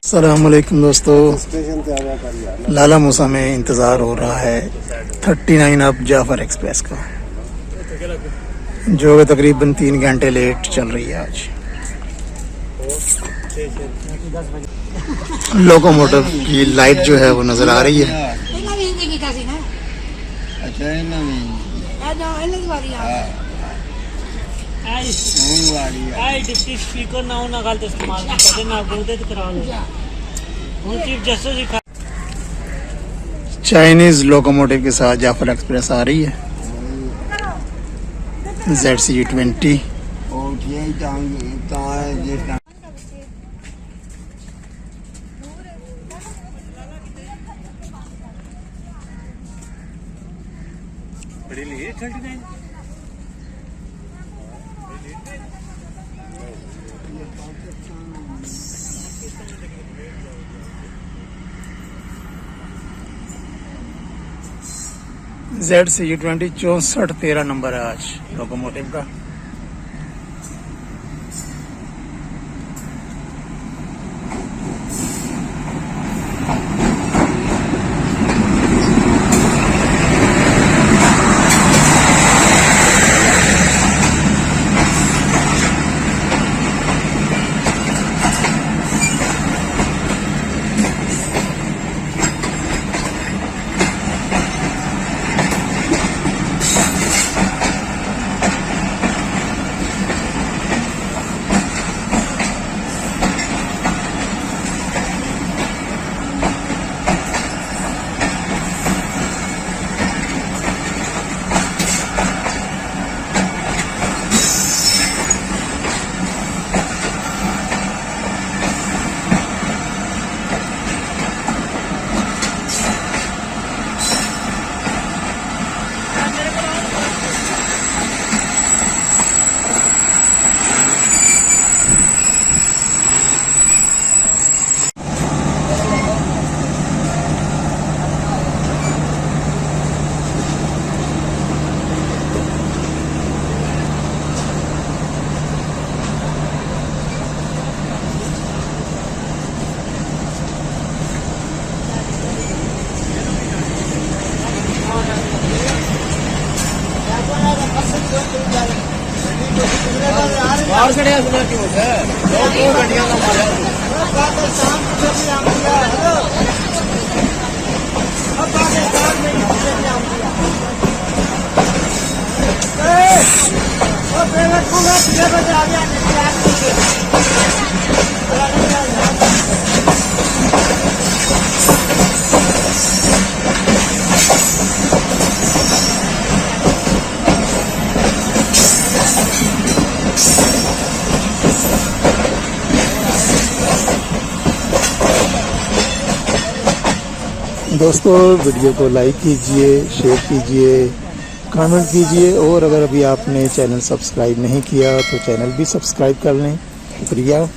अस्सलामुअलैकुम दोस्तों, लाला मूसा में इंतज़ार हो रहा है 39 अब जाफ़र एक्सप्रेस का, जो तकरीबन 3 घंटे लेट चल रही है आज। लोकोमोटिव की लाइट जो है वो नज़र आ रही है। चाइनीज लोकोमोटिव के साथ जाफर एक्सप्रेस आ रही है ZC20। ZC20 6413 नंबर है आज लोकोमोटिव का। दोस्तों, वीडियो को लाइक कीजिए, शेयर कीजिए, कमेंट कीजिए, और अगर अभी आपने चैनल सब्सक्राइब नहीं किया तो चैनल भी सब्सक्राइब कर लें। शुक्रिया।